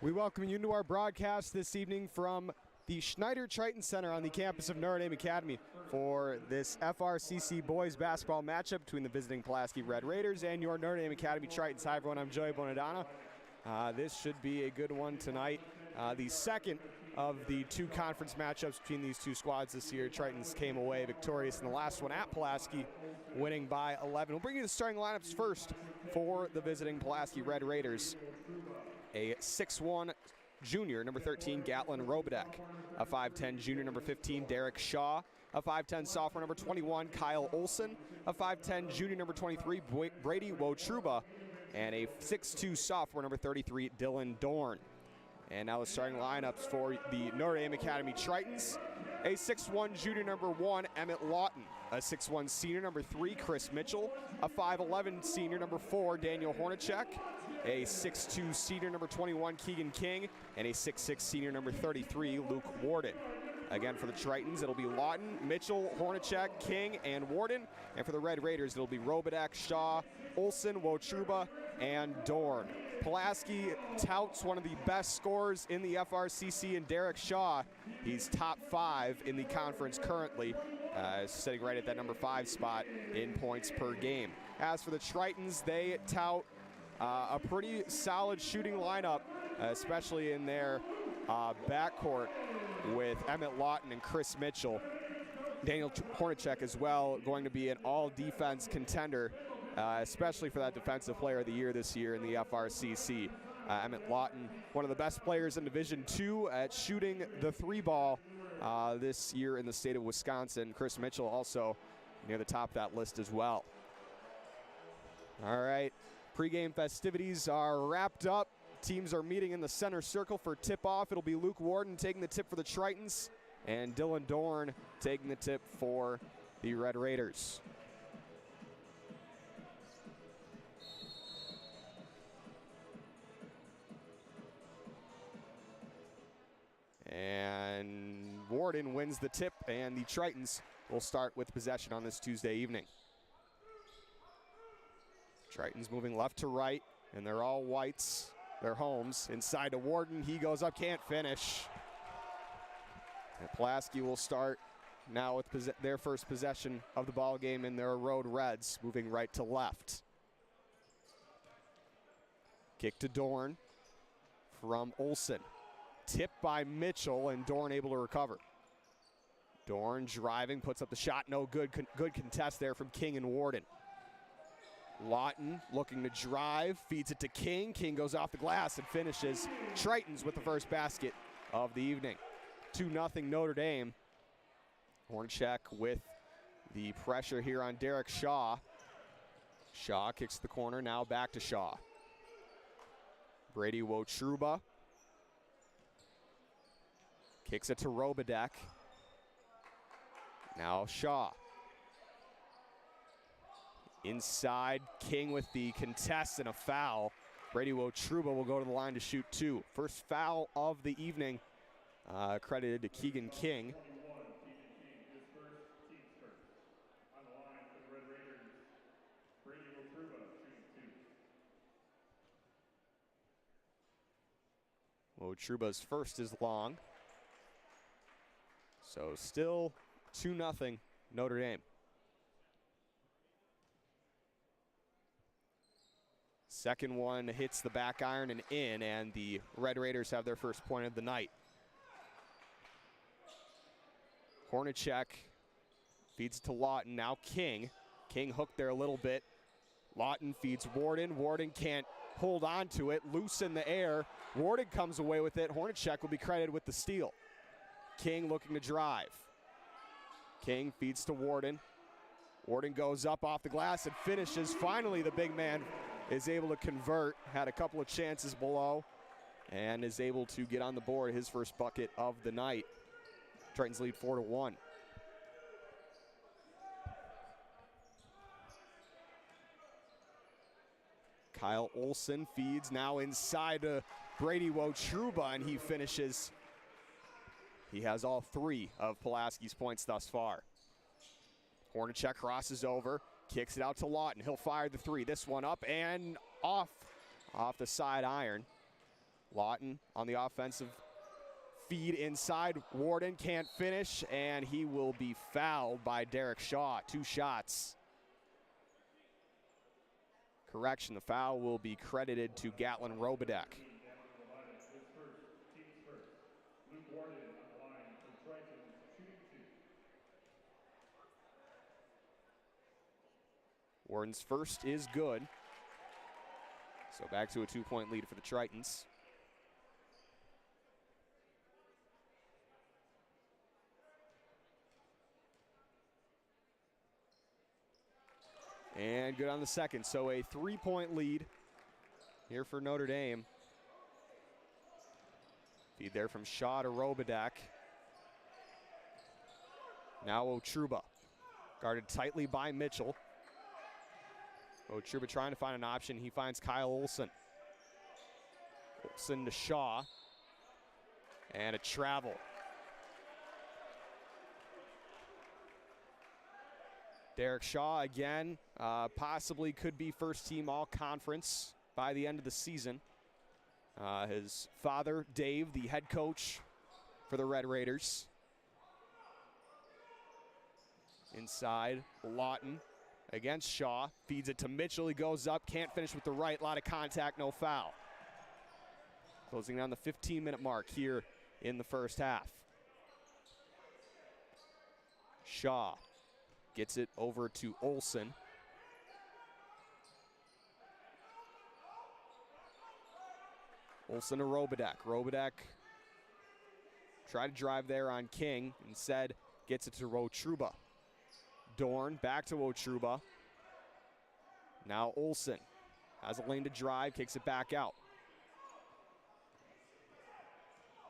We welcome you into our broadcast this evening from the Schneider Triton Center on the campus of Notre Dame Academy for this FRCC boys basketball matchup between the visiting Pulaski Red Raiders and your Notre Dame Academy Tritons. Hi everyone, I'm Joey Bonadonna. This should be a good one tonight. The second of the two conference matchups between these two squads this year. Tritons came away victorious in the last one at Pulaski, winning by 11. We'll bring you the starting lineups first for the visiting Pulaski Red Raiders. A 6'1" junior, number 13, Gatlin Robidek. A 5'10" junior, number 15, Derek Shaw. A 5'10" sophomore, number 21, Kyle Olson. A 5'10" junior, number 23, Brady Wotruba. And a 6'2" sophomore, number 33, Dylan Dorn. And now the starting lineups for the Notre Dame Academy Tritons. A 6'1" junior, number 1, Emmett Lawton. A 6'1" senior, number 3, Chris Mitchell. A 5'11" senior, number 4, Daniel Hornacek. A 6'2" senior, number 21, Keegan King. And a 6'6" senior, number 33, Luke Warden. Again, for the Tritons, it'll be Lawton, Mitchell, Hornacek, King, and Warden. And for the Red Raiders, it'll be Robidek, Shaw, Olson, Wotruba, and Dorn. Pulaski touts one of the best scorers in the FRCC in Derek Shaw. He's top 5 in the conference currently, sitting right at that number 5 spot in points per game. As for the Tritons, they tout a pretty solid shooting lineup, especially in their backcourt with Emmett Lawton and Chris Mitchell. Daniel Hornacek as well, going to be an all-defense contender, especially for that Defensive Player of the Year this year in the FRCC. Emmett Lawton, one of the best players in Division II at shooting the 3-ball this year in the state of Wisconsin. Chris Mitchell also near the top of that list as well. All right, pregame festivities are wrapped up. Teams are meeting in the center circle for tip-off. It'll be Luke Warden taking the tip for the Tritons and Dylan Dorn taking the tip for the Red Raiders. And Warden wins the tip, and the Tritons will start with possession on this Tuesday evening. Tritons moving left to right, and they're all whites. Their homes. Inside to Warden, he goes up, can't finish. And Pulaski will start now with their first possession of the ball game in their road Reds, moving right to left. Kick to Dorn from Olson. Tipped by Mitchell, and Dorn able to recover. Dorn driving, puts up the shot, no good. Good contest there from King and Warden. Lawton looking to drive, feeds it to King. King goes off the glass and finishes. Tritons with the first basket of the evening. 2-0 Notre Dame. Hornacek with the pressure here on Derek Shaw. Shaw kicks the corner, now back to Shaw. Brady Wotruba. Kicks it to Robidek. Now Shaw. Inside, King with the contest and a foul. Brady Wotruba will go to the line to shoot 2. First foul of the evening, credited to Keegan King. Wotruba's first is long. So still 2-0 Notre Dame. Second one hits the back iron and in, and the Red Raiders have their first point of the night. Hornacek feeds to Lawton, now King. King hooked there a little bit. Lawton feeds Warden. Warden can't hold on to it, loose in the air. Warden comes away with it. Hornacek will be credited with the steal. King looking to drive. King feeds to Warden. Warden goes up off the glass and finishes. Finally, the big man is able to convert. Had a couple of chances below and is able to get on the board, his first bucket of the night. Tritons lead 4-1. Kyle Olson feeds now inside to Brady Wotruba, and he finishes. He has all 3 of Pulaski's points thus far. Hornacek crosses over, kicks it out to Lawton. He'll fire the 3. This one up and off the side iron. Lawton on the offensive feed inside. Warden can't finish, and he will be fouled by Derek Shaw. 2 shots. Correction, the foul will be credited to Gatlin Robidek. Warden's first is good. So back to a 2-point lead for the Tritons. And good on the second. So a 3-point lead here for Notre Dame. Feed there from Shaw to Robidek. Now Otruba, guarded tightly by Mitchell. Otruba trying to find an option. He finds Kyle Olson. Olson to Shaw. And a travel. Derek Shaw again, possibly could be first team all conference by the end of the season. His father, Dave, the head coach for the Red Raiders. Inside, Lawton against Shaw, feeds it to Mitchell, he goes up, can't finish with the right, a lot of contact, no foul. Closing down the 15-minute mark here in the first half. Shaw gets it over to Olson. Olson to Robidek. Robidek tried to drive there on King, instead gets it to Otruba. Dorn back to Otruba. Now Olson has a lane to drive, kicks it back out.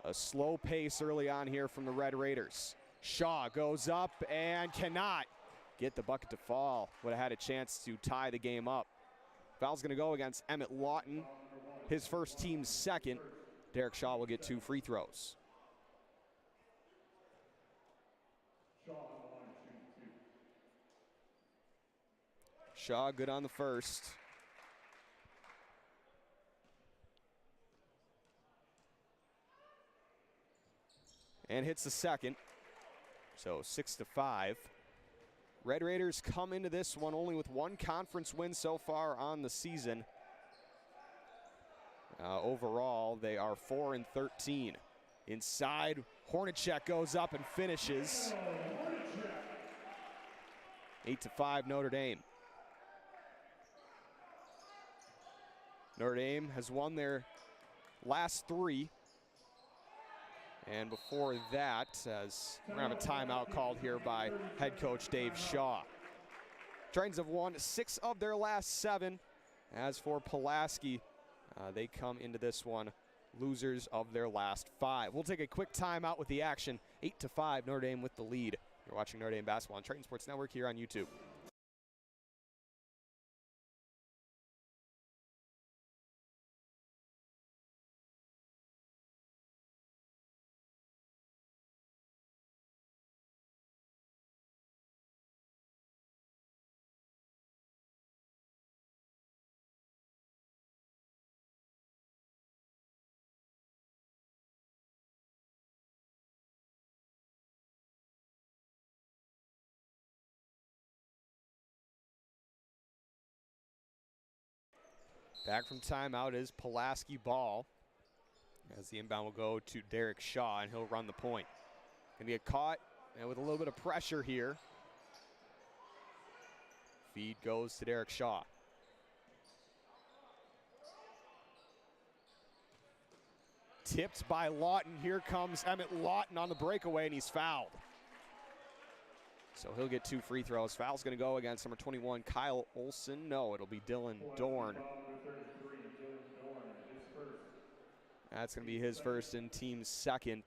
A slow pace early on here from the Red Raiders. Shaw goes up and cannot get the bucket to fall. Would have had a chance to tie the game up. Foul's going to go against Emmett Lawton, his first, team's second. Derek Shaw will get 2 free throws. Shaw good on the first. And hits the second. So 6-5. Red Raiders come into this one only with 1 conference win so far on the season. Overall, they are 4-13. Inside, Hornacek goes up and finishes. 8-5 Notre Dame. Notre Dame has won their last 3. And before that, as we're going to have a timeout called here by head coach Dave Shaw. Tritons have won 6 of their last 7. As for Pulaski, they come into this one losers of their last 5. We'll take a quick timeout with the action. 8-5, Notre Dame with the lead. You're watching Notre Dame basketball on Triton Sports Network here on YouTube. Back from timeout is Pulaski ball, as the inbound will go to Derek Shaw, and he'll run the point. Gonna get caught and with a little bit of pressure here. Feed goes to Derek Shaw. Tipped by Lawton. Here comes Emmett Lawton on the breakaway, and he's fouled. So he'll get 2 free throws. Foul's going to go against number 21, Kyle Olson. No, it'll be Dylan Dorn. That's going to be his first and team's second.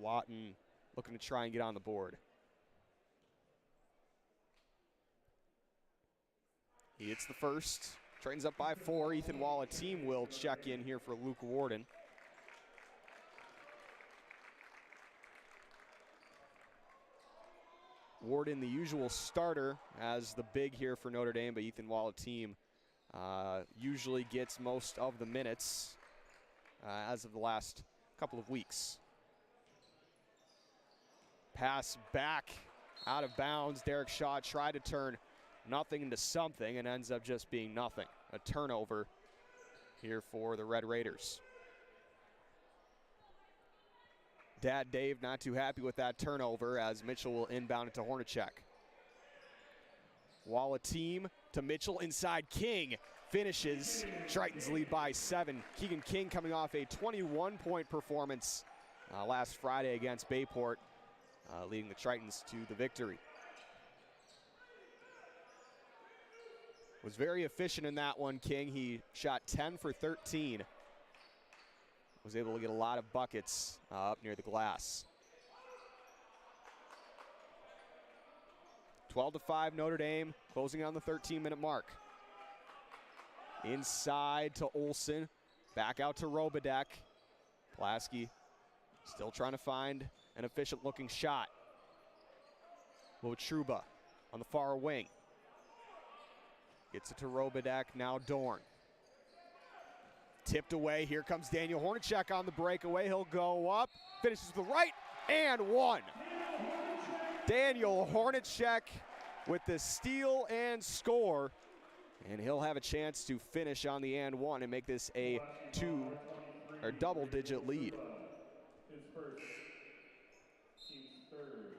Lawton looking to try and get on the board. He hits the first. Tritons up by 4. Ethan Wall, a team will check in here for Luke Warden. Warden, the usual starter, as the big here for Notre Dame, but Ethan Wall, a team, Usually gets most of the minutes as of the last couple of weeks. Pass back out of bounds. Derek Shaw tried to turn nothing into something and ends up just being nothing. A turnover here for the Red Raiders. Dad Dave not too happy with that turnover as Mitchell will inbound it to Hornacek. Walla team to Mitchell inside. King finishes. Tritons lead by 7. Keegan King coming off a 21-point performance last Friday against Bayport, leading the Tritons to the victory. Was very efficient in that one, King. He shot 10 for 13. Was able to get a lot of buckets up near the glass. 12-5 Notre Dame, closing on the 13-minute mark. Inside to Olsen, back out to Robidek. Pulaski still trying to find an efficient-looking shot. Wotruba on the far wing. Gets it to Robidek, now Dorn. Tipped away, here comes Daniel Hornacek on the breakaway. He'll go up, finishes with the right, and one. Daniel Hornacek with the steal and score. And he'll have a chance to finish on the and one and make this a double-digit lead. His first, team's third.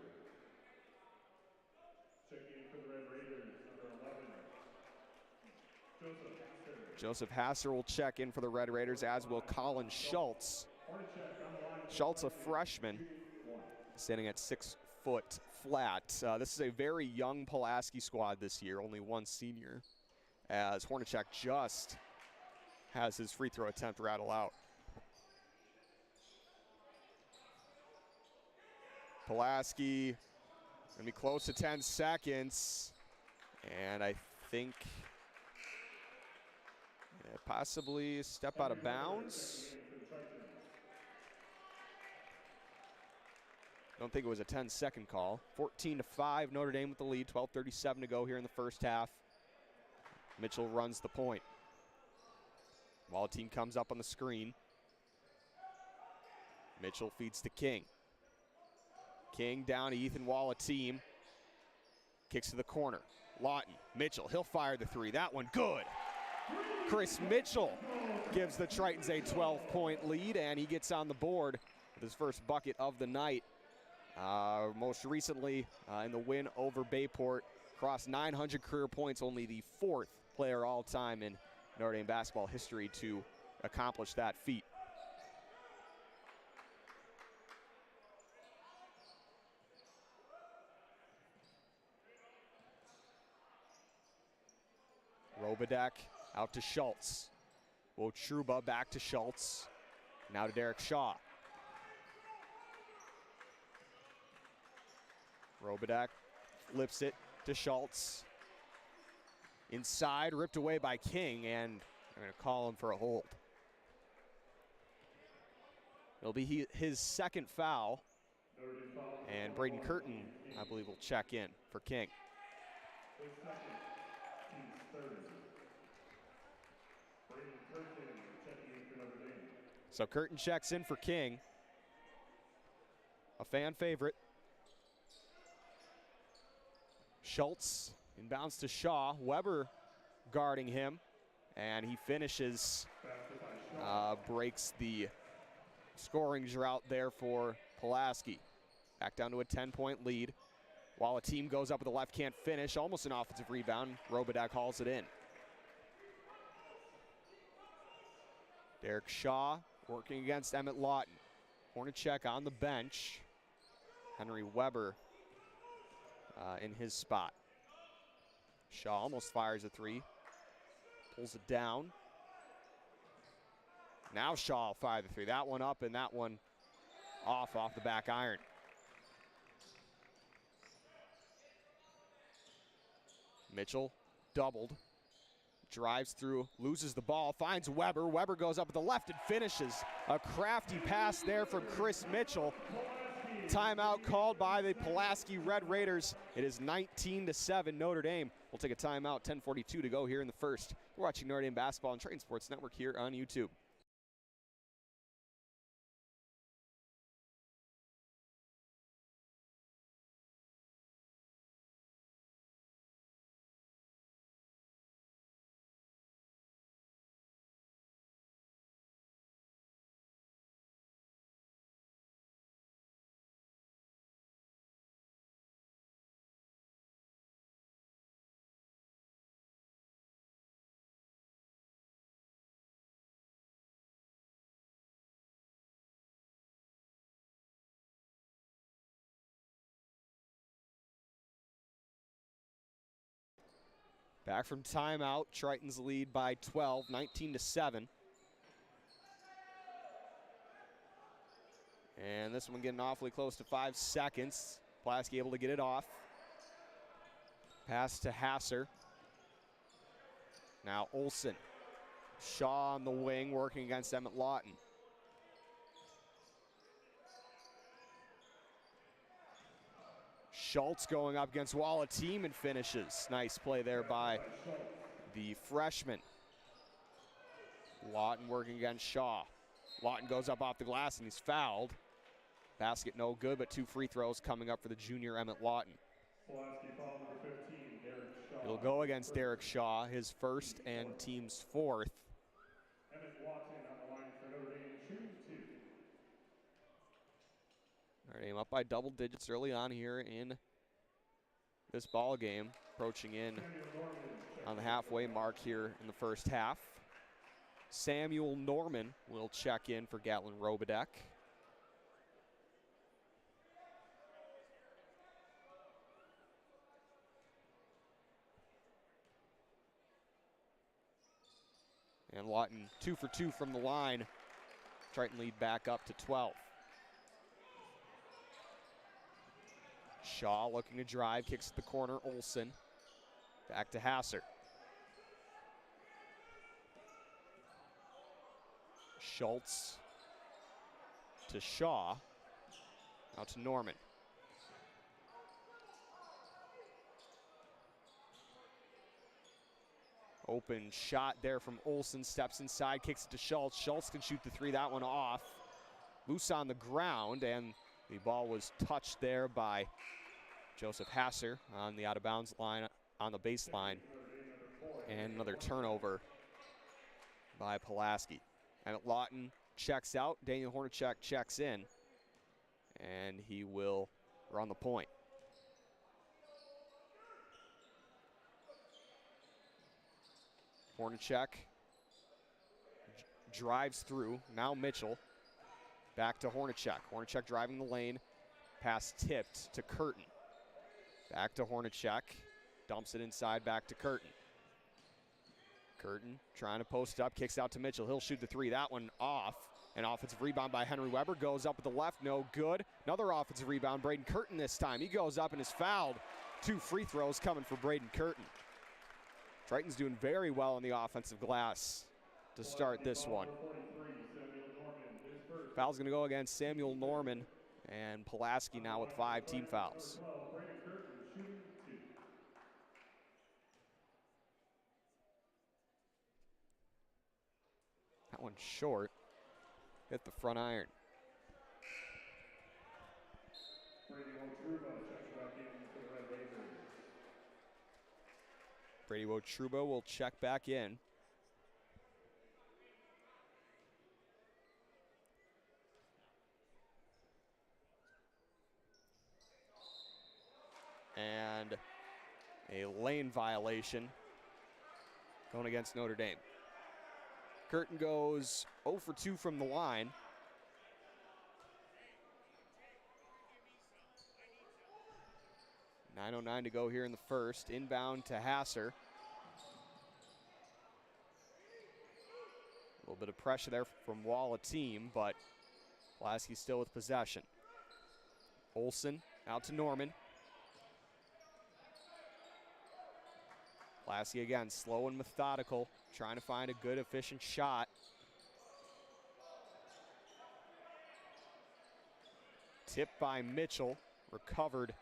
Checking in for the Red Raiders, number 11, Joseph Hasser will check in for the Red Raiders, as will Colin Schultz. Schultz, a freshman, standing at 6 foot flat. This is a very young Pulaski squad this year, only one senior, as Hornacek just has his free throw attempt rattle out. Pulaski gonna be close to 10 seconds, and I think possibly step out of bounds. Don't think it was a 10-second call. 14-5 Notre Dame with the lead, 12:37 to go here in the first half. Mitchell runs the point. While the team comes up on the screen. Mitchell feeds to King. King down to Ethan Walla team. Kicks to the corner. Lawton, Mitchell, he'll fire the three. That one good. Chris Mitchell gives the Tritons a 12-point lead, and he gets on the board with his first bucket of the night. Most recently in the win over Bayport, crossed 900 career points, only the 4th player all-time in Notre Dame basketball history to accomplish that feat. Robidek out to Schultz. Wotruba back to Schultz. Now to Derek Shaw. Robidek flips it to Schultz. Inside, ripped away by King, and they're going to call him for a hold. It'll be his second foul, and Braden Curtin, I believe, will check in for King. So Curtin checks in for King, a fan favorite. Schultz inbounds to Shaw. Weber guarding him, and he finishes, breaks the scoring drought there for Pulaski. Back down to a 10-point lead. While a team goes up with the left, can't finish. Almost an offensive rebound. Robidek hauls it in. Derek Shaw working against Emmett Lawton. Hornacek on the bench. Henry Weber in his spot. Shaw almost fires a three. Pulls it down. Now Shaw will fire the three. That one up and that one off the back iron. Mitchell doubled. Drives through, loses the ball, finds Weber. Weber goes up with the left and finishes. A crafty pass there from Chris Mitchell. Timeout called by the Pulaski Red Raiders. It is 19-7 Notre Dame. We'll take a timeout, 10:42 to go here in the first. We're watching Notre Dame Basketball on Triton Sports Network here on YouTube. Back from timeout, Tritons lead by 12, 19-7. And this one getting awfully close to 5 seconds. Pulaski able to get it off. Pass to Hasser. Now Olsen. Shaw on the wing working against Emmett Lawton. Schultz going up against Walla team and finishes. Nice play there by the freshman. Lawton working against Shaw. Lawton goes up off the glass and he's fouled. Basket no good, but 2 free throws coming up for the junior Emmett Lawton. Pulaski foul number 15, Derek Shaw. He'll go against Derek Shaw, his first and team's 4th. Emmett Lawton on the line for Notre Dame, shooting 2. Notre Dame up by double digits early on here in this ball game, approaching in on the halfway mark here in the first half. Samuel Norman will check in for Gatlin Robedek. And Lawton 2 for 2 from the line. Triton lead back up to 12. Shaw looking to drive, kicks to the corner, Olsen. Back to Hasser. Schultz to Shaw. Now to Norman. Open shot there from Olsen, steps inside, kicks it to Schultz. Schultz can shoot the 3, that one off. Loose on the ground, and the ball was touched there by Joseph Hasser on the out-of-bounds line, on the baseline. And another turnover by Pulaski. Emmett Lawton checks out, Daniel Hornacek checks in, and he will run the point. Hornacek drives through, now Mitchell. Back to Hornacek. Hornacek driving the lane, pass tipped to Curtin. Back to Hornacek, dumps it inside, back to Curtin. Curtin trying to post up, kicks out to Mitchell. He'll shoot the 3, that one off. An offensive rebound by Henry Weber, goes up at the left, no good. Another offensive rebound, Braden Curtin this time. He goes up and is fouled. 2 free throws coming for Braden Curtin. Triton's doing very well on the offensive glass to start this one. Foul's going to go against Samuel Norman, and Pulaski now with 5 team fouls. That one's short. Hit the front iron. Brady Wotruba will check back in. And a lane violation going against Notre Dame. Curtin goes 0 for 2 from the line. .909 to go here in the first. Inbound to Hasser. A little bit of pressure there from Walla team, but Pulaski still with possession. Olsen out to Norman. Pulaski again, slow and methodical, trying to find a good, efficient shot. Tipped by Mitchell, recovered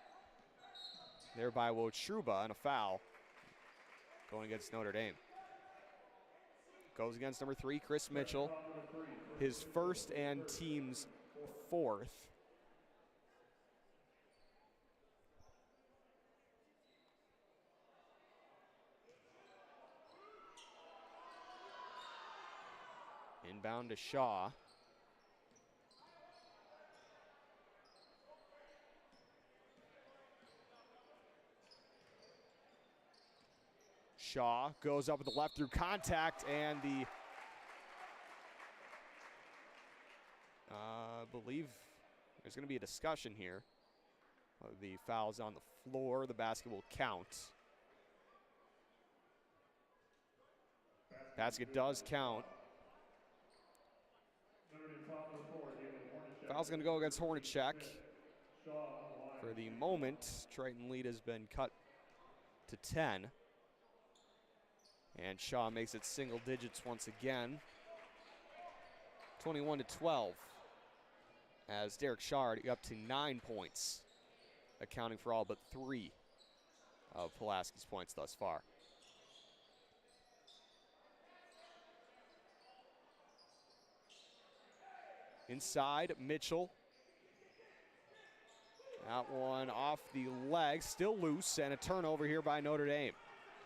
there by Wotruba, and a foul going against Notre Dame. Goes against number 3, Chris Mitchell. His first and team's 4th. Inbound to Shaw. Shaw goes up with the left through contact, and I believe there's going to be a discussion here. The foul's on the floor. The basket will count. Basket does count. Foul's going to go against Hornacek. For the moment, Triton lead has been cut to 10. And Shaw makes it single digits once again. 21-12. As Derek Shaw already up to 9 points, accounting for all but 3 of Pulaski's points thus far. Inside, Mitchell. That one off the leg, still loose, and a turnover here by Notre Dame.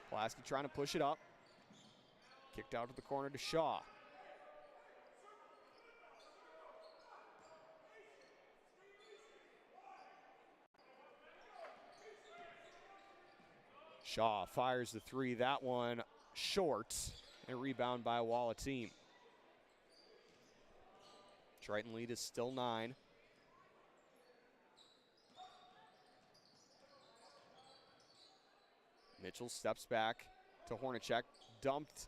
Pulaski trying to push it up. Kicked out to the corner to Shaw. Shaw fires the 3, that one short, and a rebound by Walla-Team. Triton lead is still 9. Mitchell steps back to Hornacek, dumped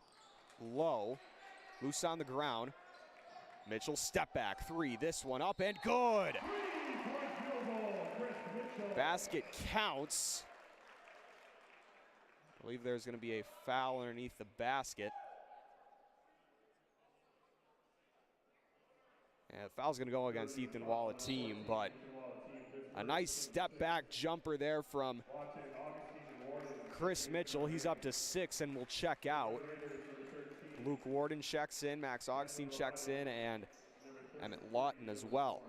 low, loose on the ground. Mitchell step back 3, this one up and good. Basket counts. I believe there's going to be a foul underneath the basket. And the foul's going to go against Ethan Walla-Team, but a nice step back jumper there from Chris Mitchell. He's up to 6 and will check out. Luke Warden checks in, Max Augustine checks in, and Emmett Lawton as well.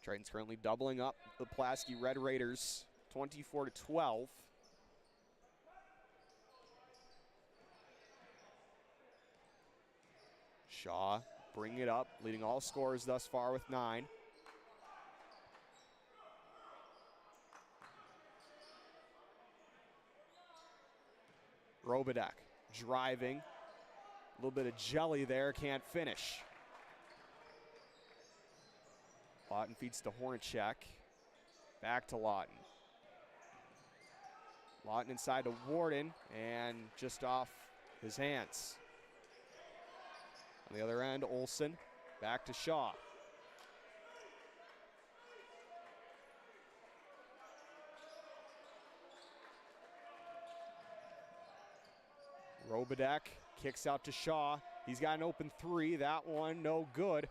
Triton's currently doubling up the Pulaski Red Raiders, 24-12. Shaw bringing it up, leading all scorers thus far with 9. Robidek driving, a little bit of jelly there, can't finish. Lawton feeds to Hornacek, back to Lawton. Lawton inside to Warden, and just off his hands. On the other end, Olsen, back to Shaw. Robidek kicks out to Shaw. He's got an open 3, that one no good.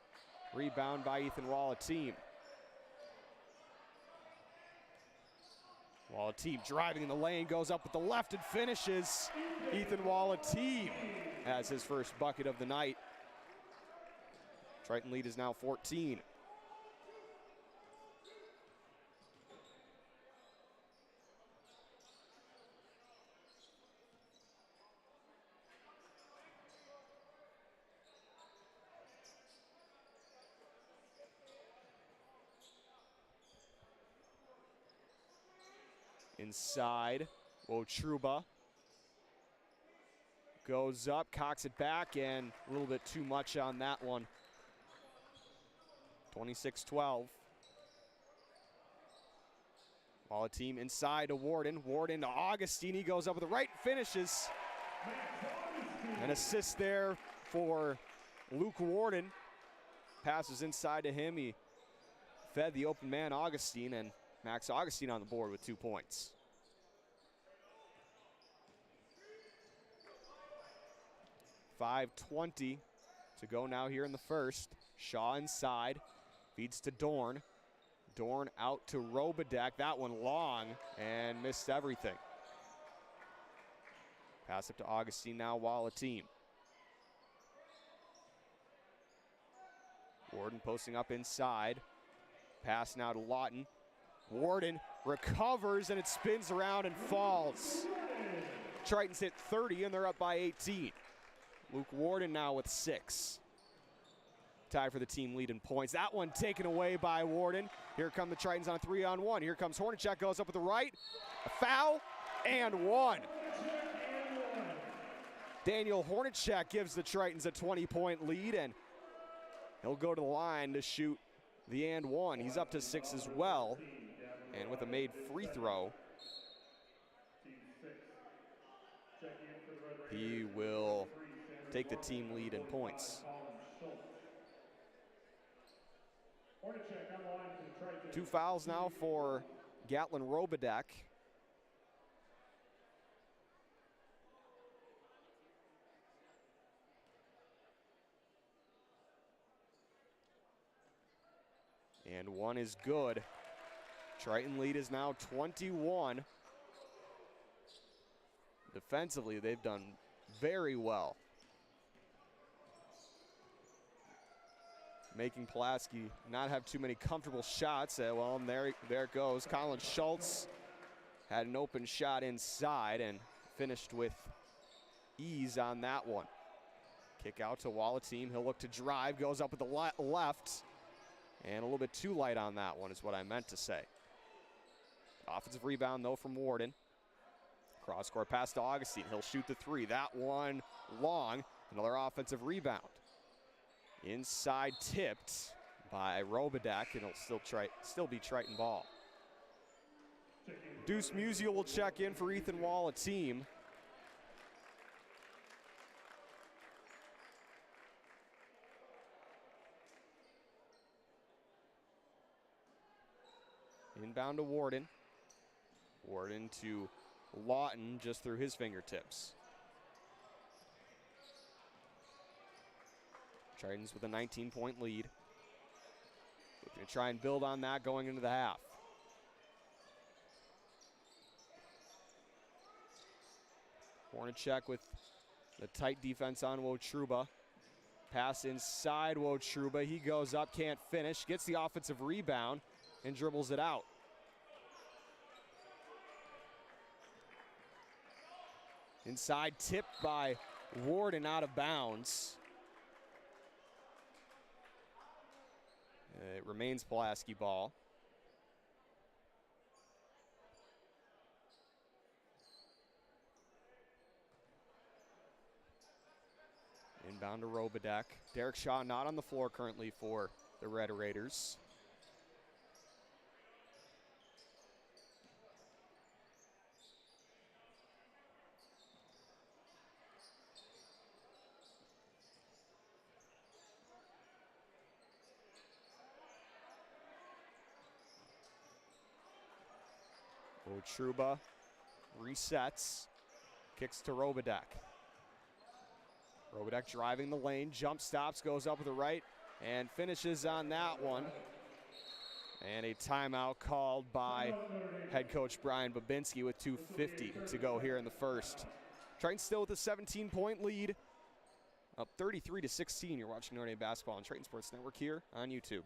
Rebound by Ethan Walla-Team. Walla-Team driving in the lane, goes up with the left and finishes. Ethan Walla-Team has his first bucket of the night. Triton lead is now 14. Inside, Wotruba goes up, cocks it back, and a little bit too much on that one. 26-12. Walla-Team inside to Warden. Warden to Augustine. He goes up with the right, finishes. An assist there for Luke Warden. Passes inside to him. He fed the open man, Augustine, and Max Augustine on the board with 2 points. .5:20 to go now here in the first. Shaw inside, feeds to Dorn. Dorn out to Robidek. That one long and missed everything. Pass up to Augustine now, Walla-Team. Warden posting up inside. Pass now to Lawton. Warden recovers and it spins around and falls. Tritons hit 30 and they're up by 18. Luke Warden now with 6. Tie for the team lead in points. That one taken away by Warden. Here come the Tritons on a 3-on-1. Here comes Hornacek, goes up with the right. A foul and 1. Daniel Hornacek gives the Tritons a 20-point lead, and he'll go to the line to shoot the and 1. He's up to 6 as well, and with a made free throw, he will take the team lead in points. 2 fouls now for Gatlin Robidek. And 1 is good. Triton lead is now 21. Defensively, they've done very well, making Pulaski not have too many comfortable shots. Well, and there it goes. Colin Schultz had an open shot inside and finished with ease on that one. Kick out to Wallateam. He'll look to drive, goes up with the left, and a little bit too light on that one is what I meant to say. Offensive rebound, though, from Warden. Cross-court pass to Augustine. He'll shoot the 3. That one long. Another offensive rebound. Inside tipped by Robidek, and it'll still be Triton ball. Deuce Musial will check in for Ethan Wallateam. Inbound to Warden. Warden to Lawton just through his fingertips. Tritons with a 19-point lead. Looking to try and build on that going into the half. Hornacek with the tight defense on Wotruba. Pass inside Wotruba. He goes up, can't finish, gets the offensive rebound, and dribbles it out. Inside tipped by Warden, out of bounds. It remains Pulaski ball. Inbound to Robidek. Derek Shaw not on the floor currently for the Red Raiders. Wotruba resets, kicks to Robidek. Robidek driving the lane, jump stops, goes up with the right, and finishes on that one. And a timeout called by head coach Brian Babinski with 2:50 to go here in the first. Triton still with a 17-point lead, up 33-16. You're watching Notre Dame basketball on Triton Sports Network here on YouTube.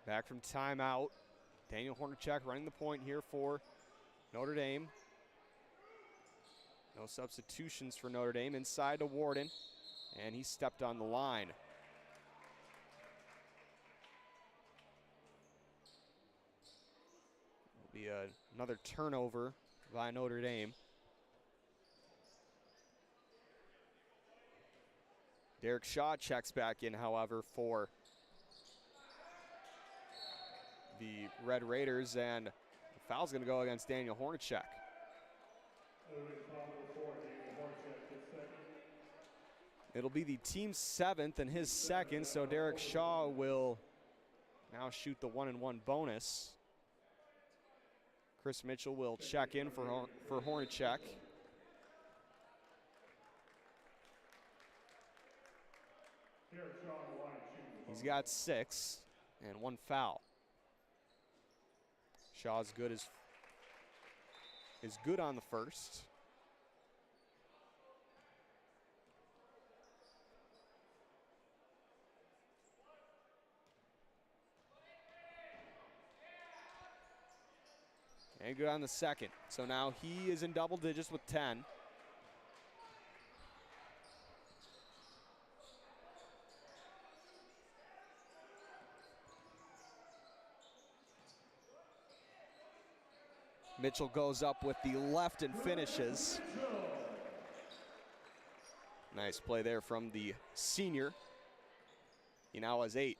Back from timeout. Daniel Hornacek running the point here for Notre Dame. No substitutions for Notre Dame. Inside to Warden, and he stepped on the line. Will be another turnover by Notre Dame. Derek Shaw checks back in, however, for the Red Raiders, and Foul's going to go against Daniel Hornacek. It'll be the team's 7th and his 2nd, so Derek Shaw will now shoot the 1-and-1 bonus. Chris Mitchell will check in for Hornacek. He's got 6 and 1 foul. Shaw's good is good on the first. And good on the second. So now he is in double digits with 10. Mitchell goes up with the left and finishes. Nice play there from the senior. He now has 8.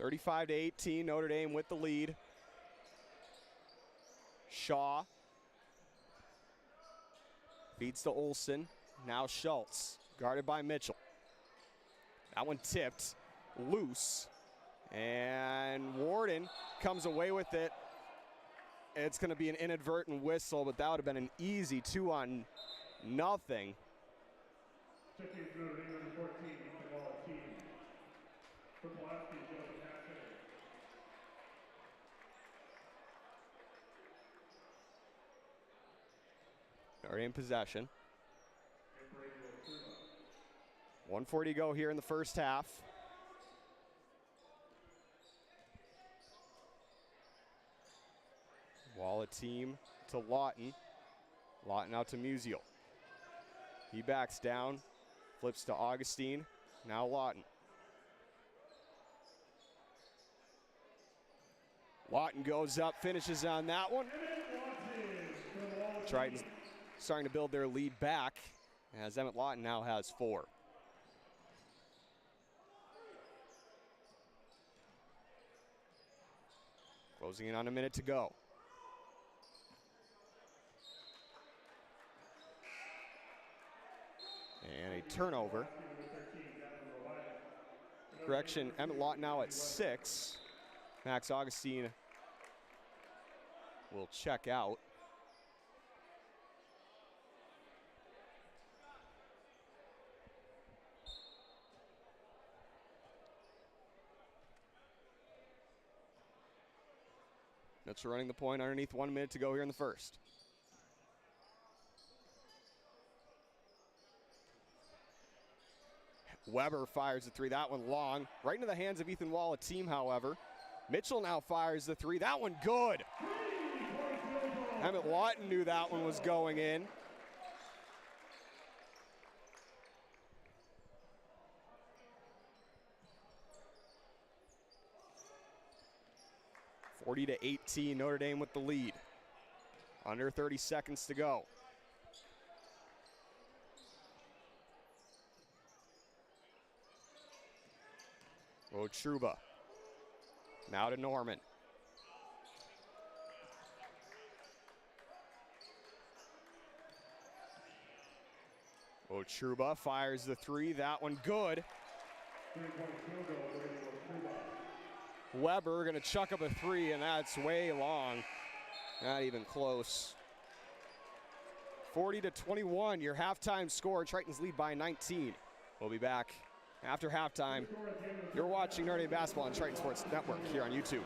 (35-18), Notre Dame with the lead. Shaw feeds to Olsen. Now Schultz, guarded by Mitchell. That one tipped, loose, and Warden comes away with it. It's going to be an inadvertent whistle, but that would have been an easy 2-on-0. Notre Dame possession. 1:40 to go here in the first half. Wallet team to Lawton. Lawton out to Musial. He backs down, flips to Augustine. Now Lawton. Lawton goes up, finishes on that one. Tritons starting to build their lead back as Emmett Lawton now has 4. Closing in on a minute to go. And a turnover. Correction, Emmett Lawton now at 6. Max Augustine will check out. That's running the point underneath 1 minute to go here in the first. Weber fires the 3. That one long. Right into the hands of Ethan Wall, a team, however. Mitchell now fires the 3. That one good. Emmett Lawton knew that one was going in. (40-18), Notre Dame with the lead. Under 30 seconds to go. Otruba. Now to Norman. Otruba fires the 3. That one good. Weber going to chuck up a 3, and that's way long. Not even close. 40-21, your halftime score. Tritons lead by 19. We'll be back after halftime. You're watching Notre Dame Basketball on Triton Sports Network here on YouTube.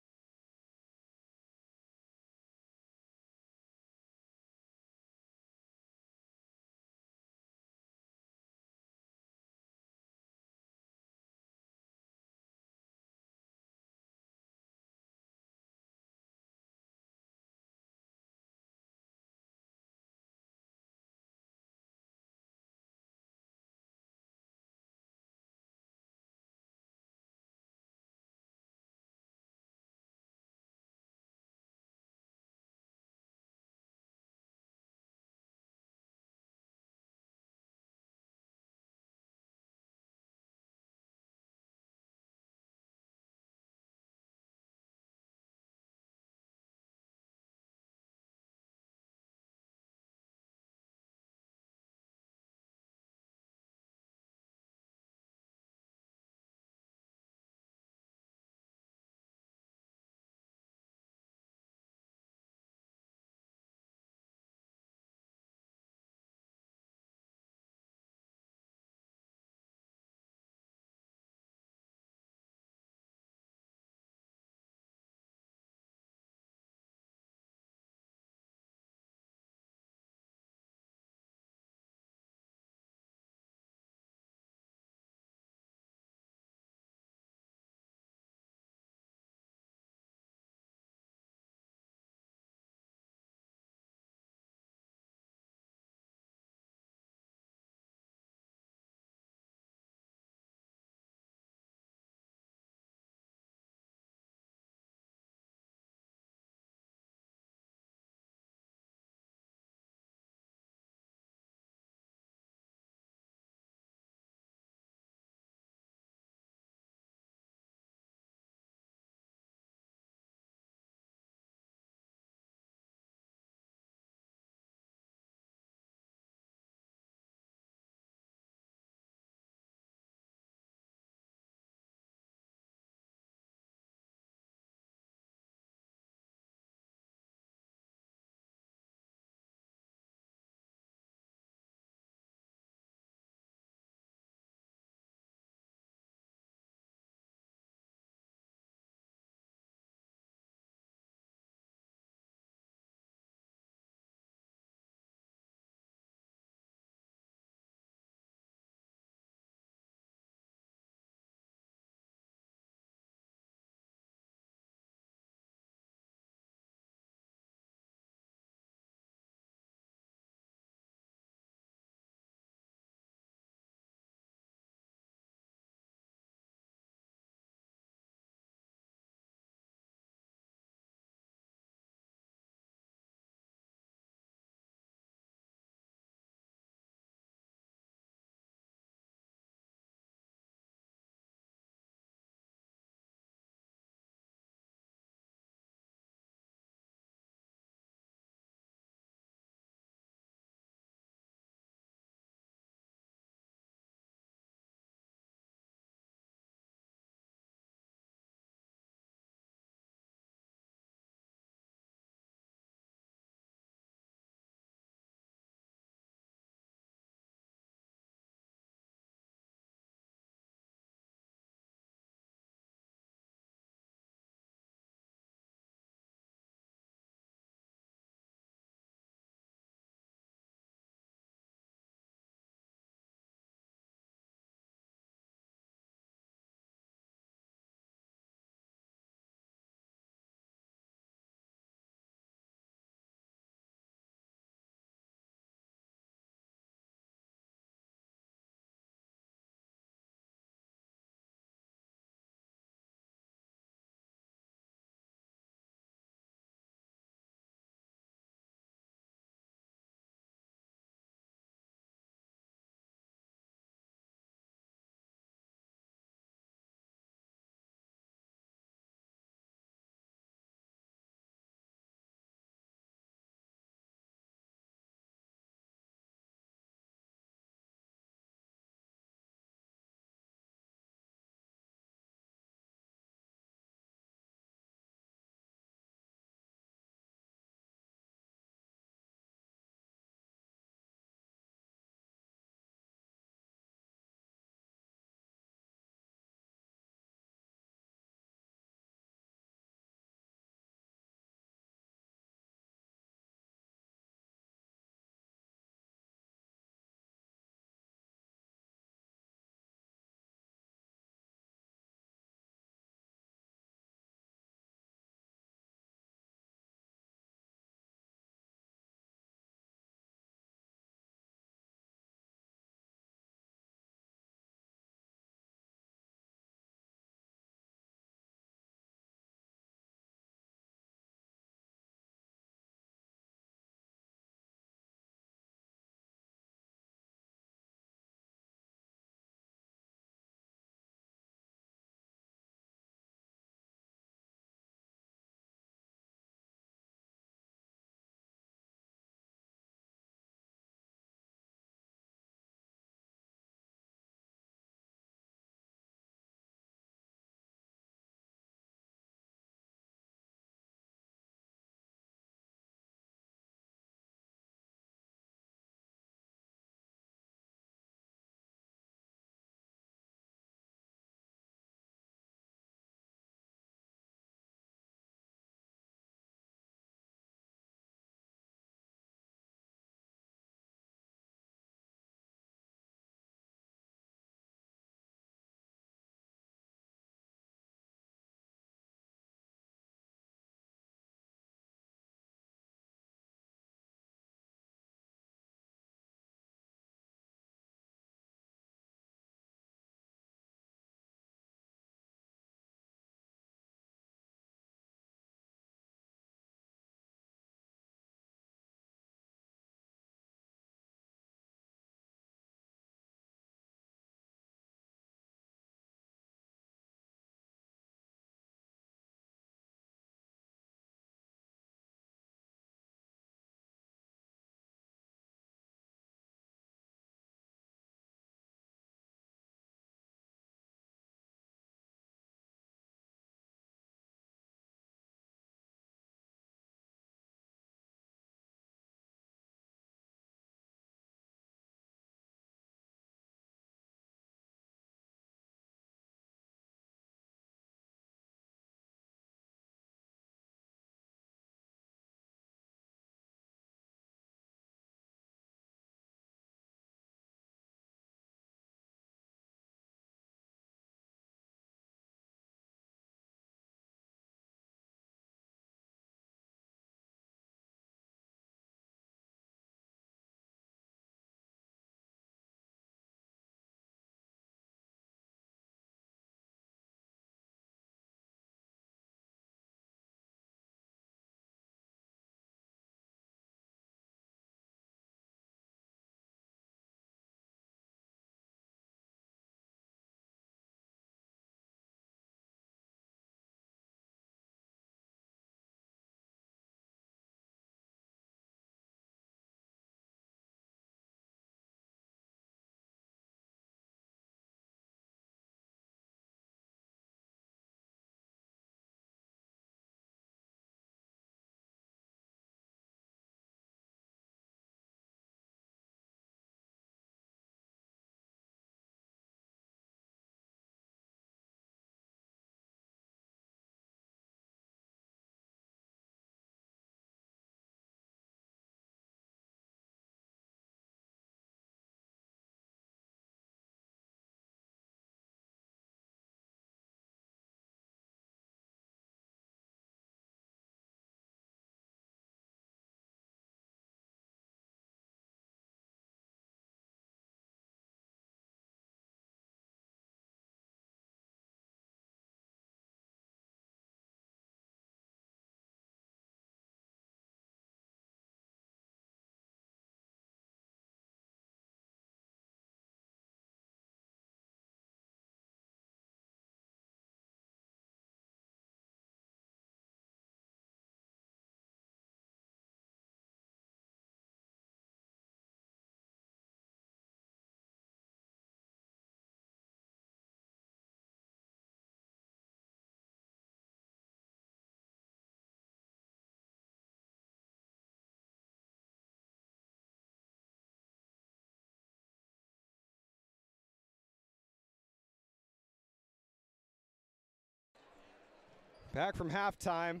Back from halftime.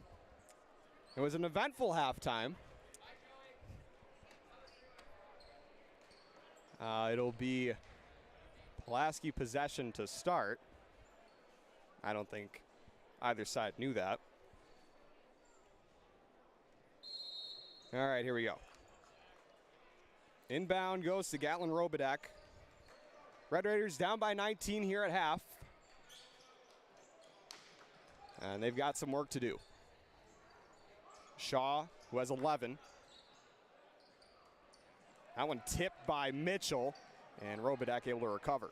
It was an eventful halftime. It'll be Pulaski possession to start. I don't think either side knew that. All right, here we go. Inbound goes to Gatlin Robidak. Red Raiders down by 19 here at half. And they've got some work to do. Shaw, who has 11. That one tipped by Mitchell, and Robidak able to recover.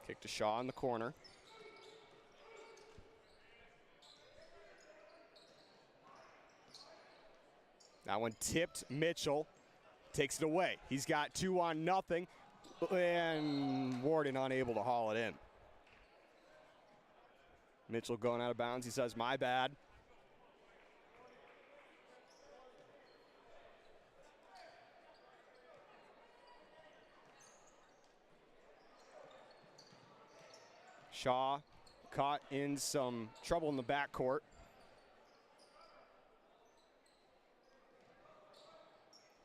Kick to Shaw in the corner. That one tipped Mitchell, takes it away. He's got 2-on-0, and Warden unable to haul it in. Mitchell going out of bounds. He says, my bad. Shaw caught in some trouble in the backcourt.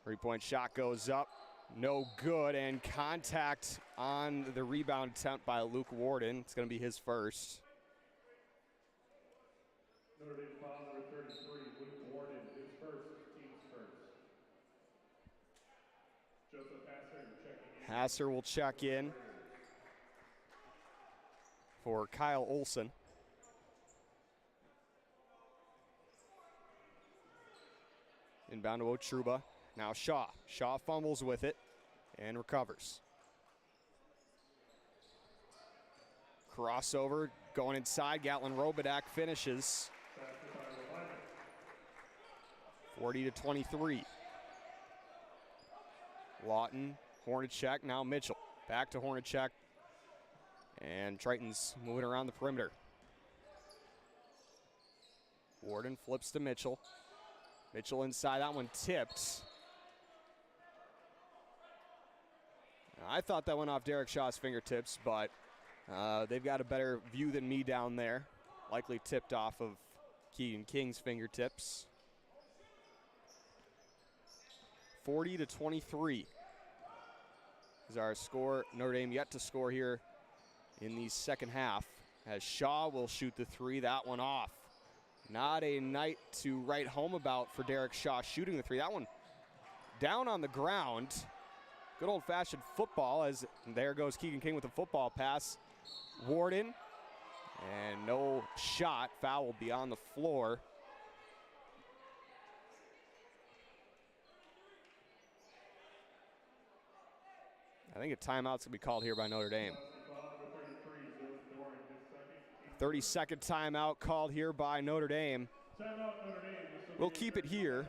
Three-point shot goes up, no good, and contact on the rebound attempt by Luke Warden. It's going to be his first. Notre Dame foul number 33, Luke Warden, his first, team's first. Joseph Hasser checking in. Hasser will check in for Kyle Olson. Inbound to Otruba. Now Shaw. Shaw fumbles with it and recovers. Crossover going inside. Gatlin Robidak finishes. 40-23. Lawton, Hornacek, now Mitchell. Back to Hornacek. And Tritons moving around the perimeter. Warden flips to Mitchell. Mitchell inside, that one tipped. I thought that went off Derek Shaw's fingertips, but they've got a better view than me down there. Likely tipped off of Keegan King's fingertips. 40-23 is our score. Notre Dame yet to score here in the second half, as Shaw will shoot the three. That one off. Not a night to write home about for Derek Shaw shooting the three. That one down on the ground. Good old-fashioned football, as there goes Keegan King with a football pass. Warden, and no shot. Foul will be on the floor. I think a timeout's going to be called here by Notre Dame. 30-second timeout called here by Notre Dame. We'll keep it here.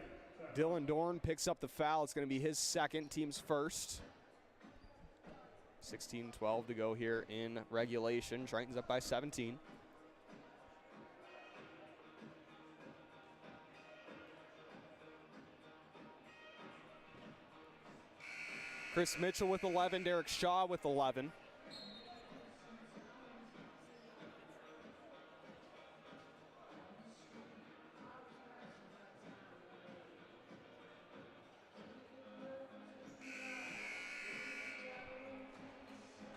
Dylan Dorn picks up the foul. It's going to be his second, team's first. 16-12 to go here in regulation. Tritons up by 17. Chris Mitchell with 11, Derek Shaw with 11.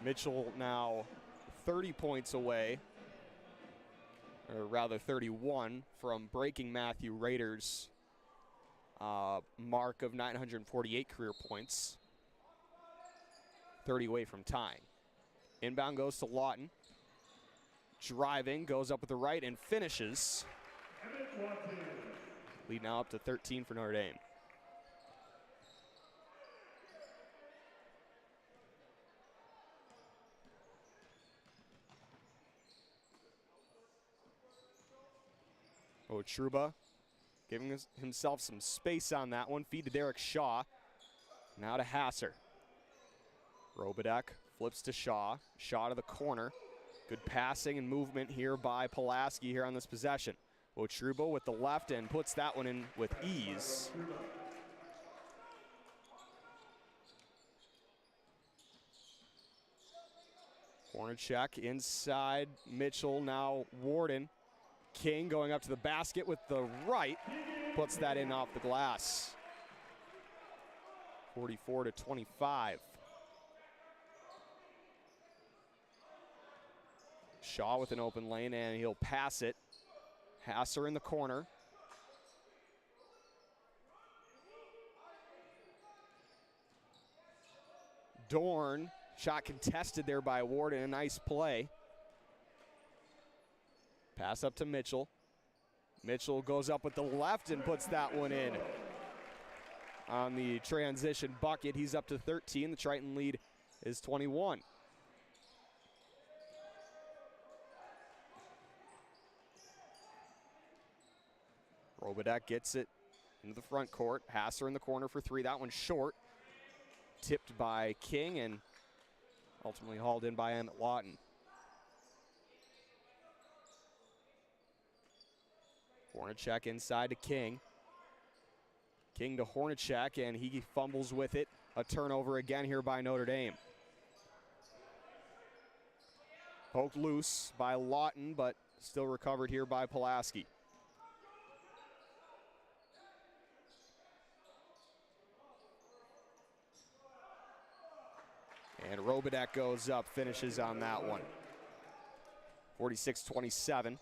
Mitchell now 30 points away, or rather 31, from breaking Matthew Rader's mark of 948 career points. 30 away from tying. Inbound goes to Lawton. Driving, goes up with the right and finishes. Lead now up to 13 for Notre Dame. Otruba giving himself some space on that one. Feed to Derek Shaw. Now to Hasser. Robidak flips to Shaw. Shaw to the corner. Good passing and movement here by Pulaski here on this possession. Otruba with the left and puts that one in with ease. Hornacek inside Mitchell, now Warden. King going up to the basket with the right, puts that in off the glass. 44-25. Shaw with an open lane, and he'll pass it. Hasser in the corner. Dorn, shot contested there by Warden, a nice play. Pass up to Mitchell. Mitchell goes up with the left and puts that one in. On the transition bucket, he's up to 13. The Triton lead is 21. Robidak gets it into the front court. Hasser in the corner for three. That one's short. Tipped by King and ultimately hauled in by Emmett Lawton. Hornacek inside to King. King to Hornacek, and he fumbles with it. A turnover again here by Notre Dame. Poked loose by Lawton, but still recovered here by Pulaski. And Robidak goes up, finishes on that one. 46-27.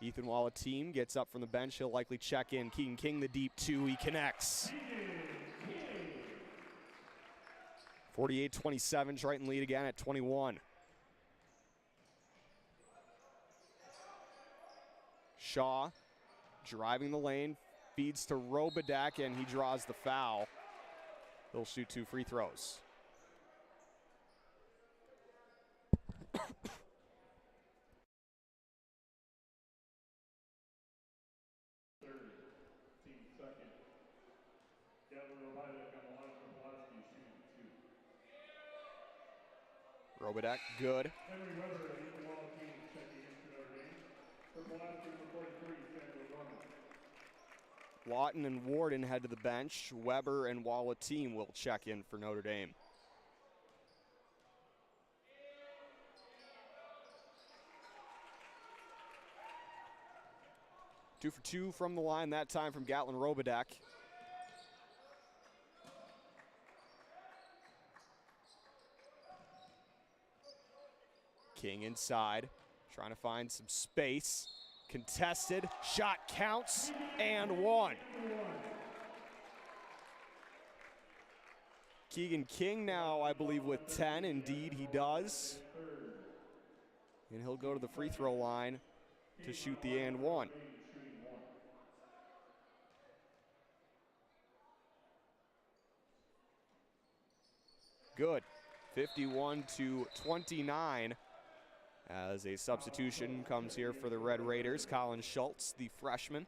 Ethan Wallateam gets up from the bench. He'll likely check in. Keegan King, the deep two, he connects. 48-27, Triton lead again at 21. Shaw driving the lane, feeds to Robidak, and he draws the foul. He'll shoot 2 free throws. Robidak, good. Lawton and Warden head to the bench. Weber and Wallateam will check in for Notre Dame. Two for two from the line, that time from Gatlin Robidak. King inside, trying to find some space. Contested, shot counts, and one. Keegan King now, I believe, with 10. Indeed, he does. And he'll go to the free throw line to shoot the and one. Good. 51-29. As a substitution comes here for the Red Raiders, Colin Schultz, the freshman.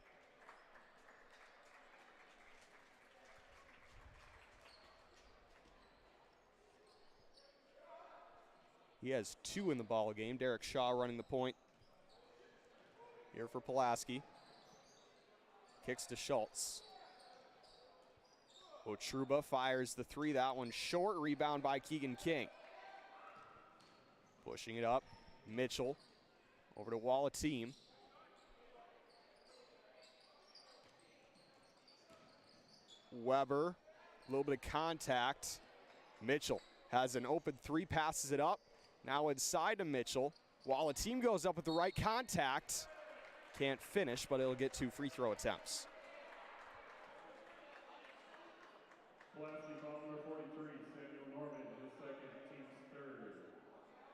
He has 2 in the ball game. Derek Shaw running the point here for Pulaski. Kicks to Schultz. Otruba fires the 3. That one short. Rebound by Keegan King. Pushing it up. Mitchell over to Wallateam. Weber, a little bit of contact. Mitchell has an open 3, passes it up. Now inside to Mitchell. Wallateam goes up with the right contact. Can't finish, but it'll get 2 free throw attempts. Pulaski foul number 43, Samuel Norman, his second, team's third.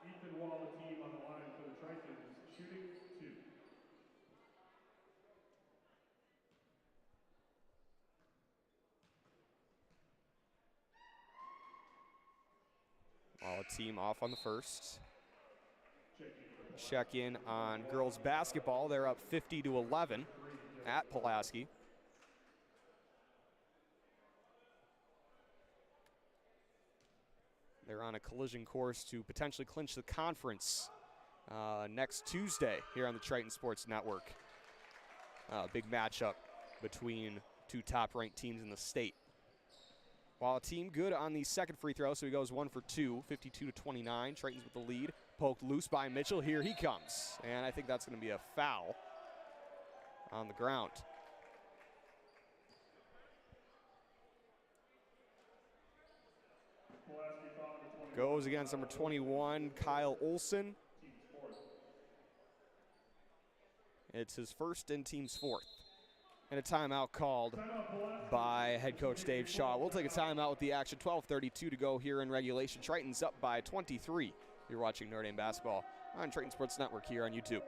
Ethan Wallateam on the line for the Tritons, shooting 2. Wallateam off on the first. Check in on girls basketball. They're up 50-11 at Pulaski. They're on a collision course to potentially clinch the conference next Tuesday here on the Triton Sports Network. Big matchup between 2 top-ranked teams in the state. While team good on the second free throw, so he goes 1 for 2, 52-29. Tritons with the lead. Poked loose by Mitchell. Here he comes. And I think that's going to be a foul on the ground. Pulaski foul number 21. Goes against number 21, Kyle Olson. Team's fourth. It's his first and team's fourth. And a timeout called Timeout, Pulaski. by head coach Dave Shaw. We'll take a timeout with the action. 12:32 to go here in regulation. Tritons up by 23. You're watching Notre Dame basketball on Triton Sports Network here on YouTube.